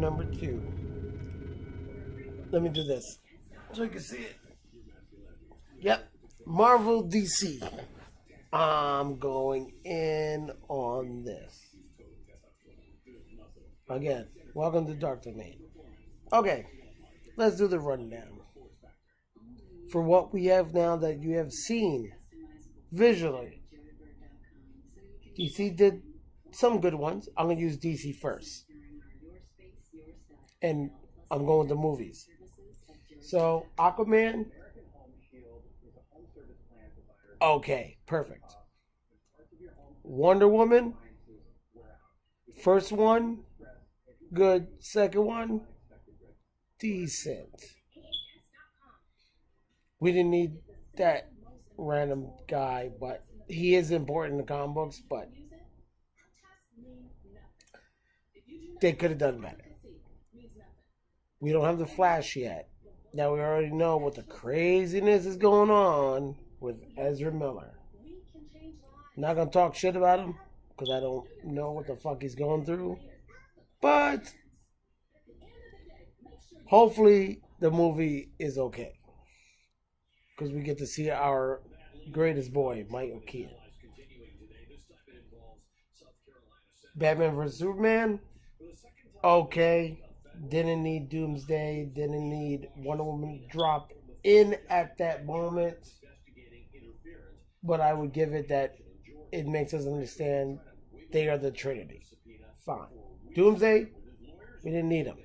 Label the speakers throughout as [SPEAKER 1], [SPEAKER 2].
[SPEAKER 1] number 2. Let me do this so you can see it. Yep. Marvel DC. I'm going in on this. Again, welcome to Dark Domain. Okay, let's do the rundown. For what we have now that you have seen visually, DC did some good ones. I'm going to use DC first. And I'm going with the movies. So, Aquaman. Okay, perfect. Wonder Woman. First one, good. Second one, decent. We didn't need that random guy, but he is important in the comic books, but they could have done better. We don't have the Flash yet. Now we already know what the craziness is going on with Ezra Miller. I'm not going to talk shit about him because I don't know what the fuck he's going through. But hopefully the movie is okay. Because we get to see our greatest boy, Michael Keaton. Batman vs. Superman. Okay. Didn't need Doomsday. Didn't need Wonder Woman to drop in at that moment. But I would give it that it makes us understand they are the Trinity. Fine. Doomsday, we didn't need him.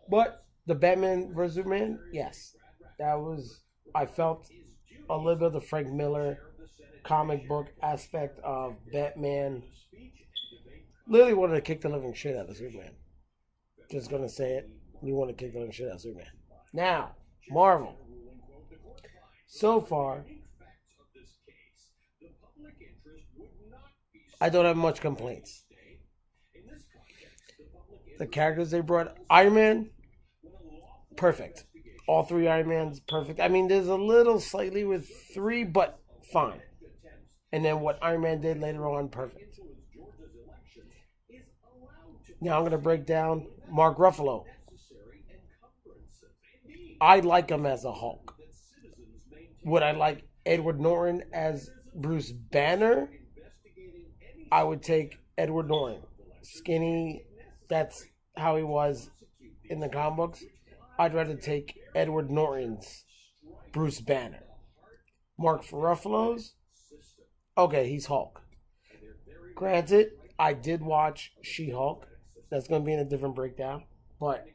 [SPEAKER 1] But the Batman vs. Superman, yes. That was, I felt a little bit of the Frank Miller comic book aspect of Batman. Literally wanted to kick the living shit out of Superman. Just gonna say it. You want to kick the living shit out of Superman. Now, Marvel. So far, I don't have much complaints. The characters they brought, Iron Man, perfect. All 3 Iron Mans, perfect. I mean, there's a little slightly with 3, but fine. And then what Iron Man did later on, perfect. Now I'm going to break down Mark Ruffalo. I like him as a Hulk. Would I like Edward Norton as Bruce Banner? I would take Edward Norton. Skinny, that's how he was in the comic books. I'd rather take Edward Norton's Bruce Banner. Mark Ruffalo's, okay, he's Hulk. Granted, I did watch She-Hulk. That's going to be in a different breakdown. But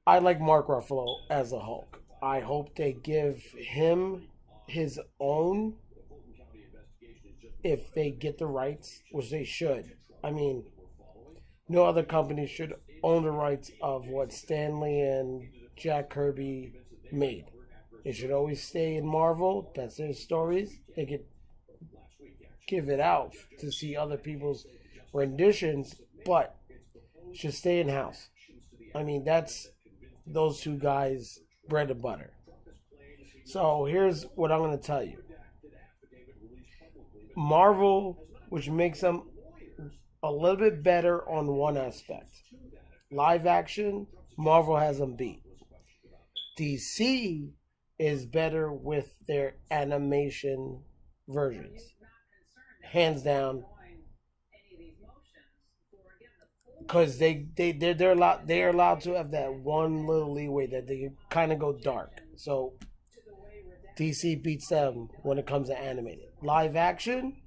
[SPEAKER 1] I like Mark Ruffalo as a Hulk. I hope they give him his own if they get the rights, which they should. I mean, no other company should own the rights of what Stanley and Jack Kirby made. It should always stay in Marvel. That's their stories. They could give it out to see other people's renditions, but it should stay in-house. I mean, that's those 2 guys' bread and butter. So here's what I'm going to tell you. Marvel, which makes them a little bit better on one aspect. Live action, Marvel has them beat. DC is better with their animation versions. Hands down. Because they're allowed to have that one little leeway that they kind of go dark. So DC beats them when it comes to animated. Live action,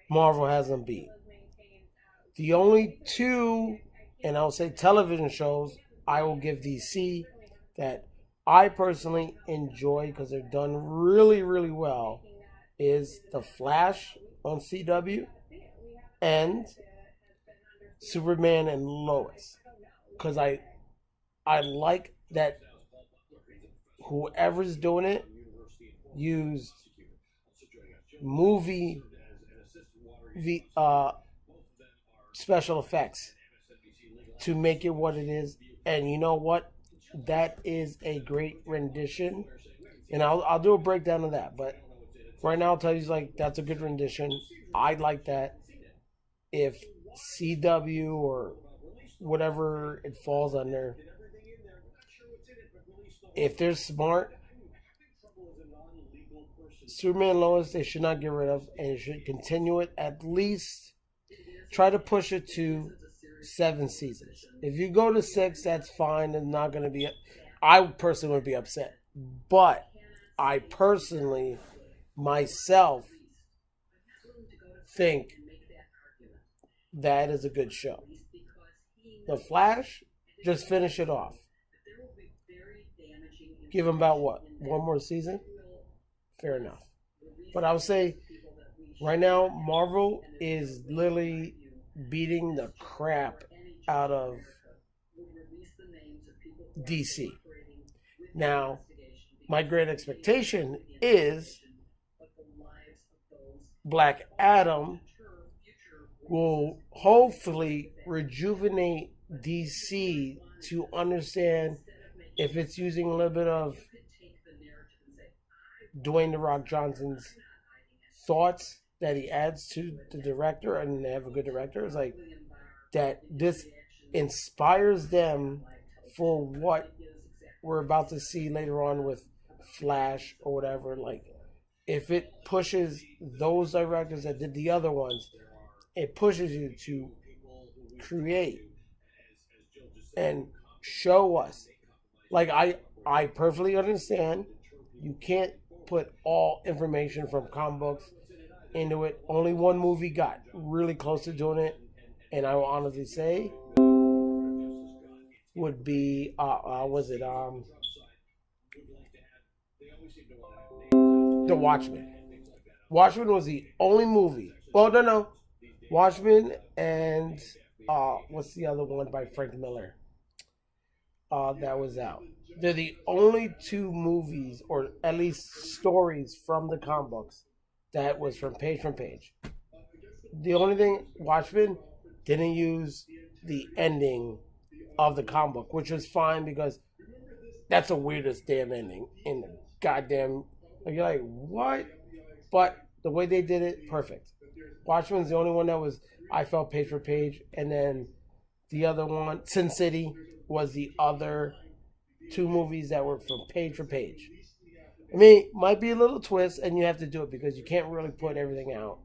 [SPEAKER 1] Marvel has them beat. The only 2, and I'll say television shows, I will give DC that I personally enjoy because they're done really, really well is The Flash on CW and Superman and Lois. Because I like that whoever's doing it used movie special effects to make it what it is. And you know what? That is a great rendition. And I'll do a breakdown of that. But right now I'll tell you, like, that's a good rendition. I like that. if CW or whatever it falls under, if they're smart, Superman and Lois they should not get rid of, and you should continue it at least. Try to push it to 7 seasons. If you go to 6, that's fine. And not going to be. I personally would be upset, but I personally myself think that is a good show. The Flash, just finish it off. Give him about what? One more season? Fair enough. But I would say right now, Marvel is literally beating the crap out of DC. Now, my great expectation is Black Adam will hopefully rejuvenate DC to understand if it's using a little bit of Dwayne The Rock Johnson's thoughts that he adds to the director, and they have a good director. It's like that this inspires them for what we're about to see later on with Flash or whatever. Like, if it pushes those directors that did the other ones, it pushes you to create and show us. Like, I perfectly understand you can't put all information from comic books into it. Only one movie got really close to doing it, and I will honestly say would be The Watchmen. Watchmen was the only movie. Well, no. Watchmen and what's the other one by Frank Miller? That was out. They're the only two movies, or at least stories from the comic books that was from page. The only thing, Watchmen didn't use the ending of the comic book, which was fine because that's the weirdest damn ending in the goddamn. You're like, what? But the way they did it, perfect. Watchmen's the only one that was, I felt, page for page, and then the other one, Sin City, was the other two movies that were from page for page. I mean, might be a little twist, and you have to do it because you can't really put everything out.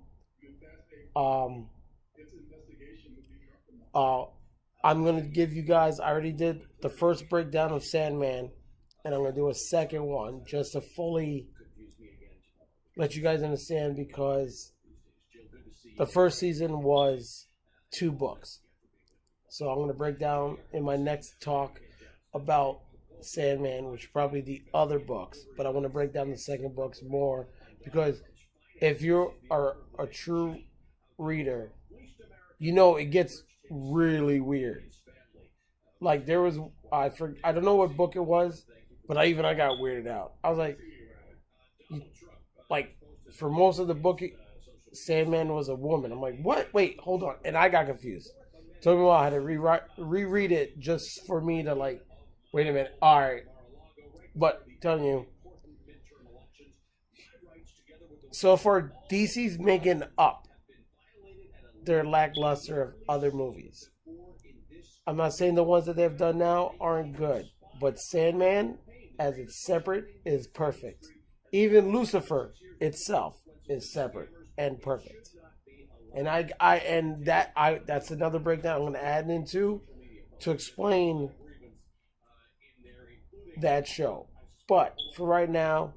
[SPEAKER 1] I'm going to give you guys, I already did the first breakdown of Sandman, and I'm going to do a second one just to fully let you guys understand, because the first season was 2 books. So I'm going to break down in my next talk about Sandman, which is probably the other books, but I want to break down the second books more, because if you are a true reader, you know it gets really weird. Like, there was, I don't know what book it was, but I got weirded out. I was like, for most of the book, Sandman was a woman. I'm like, what? Wait, hold on. And I got confused. Took me a while. I had to reread it just for me to, like, wait a minute. All right. But telling you, so far, DC's making up their lackluster of other movies. I'm not saying the ones that they've done now aren't good, but Sandman, as it's separate, is perfect. Even Lucifer itself is separate and perfect. And that's another breakdown I'm going to add into to explain that show. But for right now,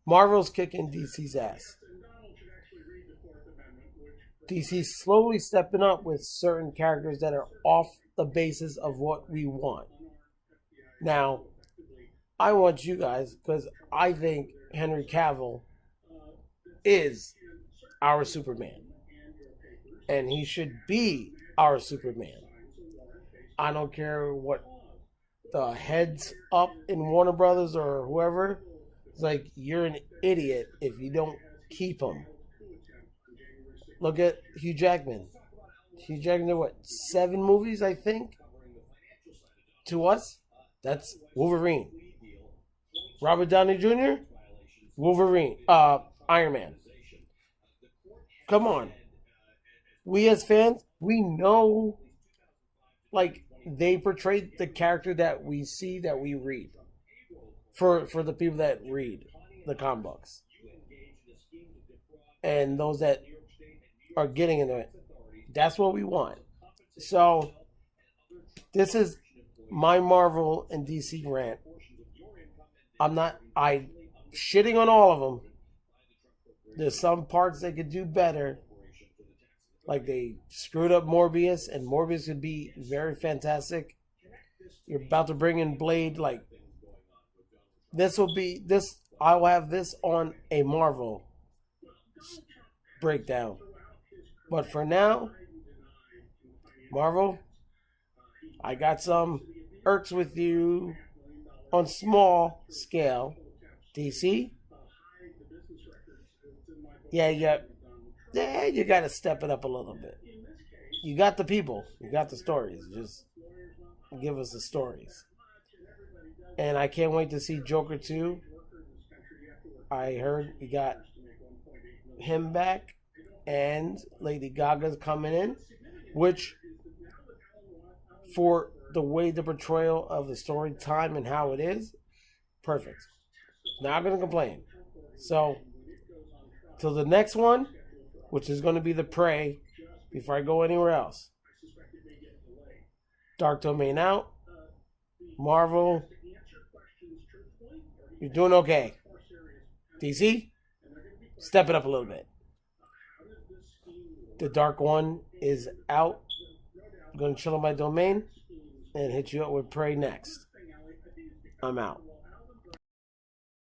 [SPEAKER 1] Marvel's kicking DC's ass. DC's slowly stepping up with certain characters that are off the basis of what we want. Now, I want you guys, because I think Henry Cavill is our Superman. And he should be our Superman. I don't care what the heads up in Warner Brothers or whoever. It's like, you're an idiot if you don't keep him. Look at Hugh Jackman. Hugh Jackman did what? 7 movies, I think? To us, that's Wolverine. Robert Downey Jr., Wolverine. Iron Man. Come on. we as fans, we know, like, they portrayed the character that we see, that we read. For the people that read the comic books. And those that are getting into it. That's what we want. So, this is my Marvel and DC rant. I shitting on all of them. There's some parts they could do better. Like they screwed up Morbius, and Morbius could be very fantastic. You're about to bring in Blade. Like, this will be this. I will have this on a Marvel breakdown. But for now, Marvel, I got some irks with you on small scale. DC, yeah, you got to step it up a little bit. You got the people, you got the stories. Just give us the stories. And I can't wait to see Joker 2. I heard you got him back, and Lady Gaga's coming in, which, for the way the portrayal of the story time and how it is, perfect. Not going to complain. So, till the next one, which is going to be The Prey, before I go anywhere else. Dark Domain out. Marvel, you're doing okay. DC, step it up a little bit. The Dark One is out. I'm going to chill on my domain and hit you up with Prey next. I'm out.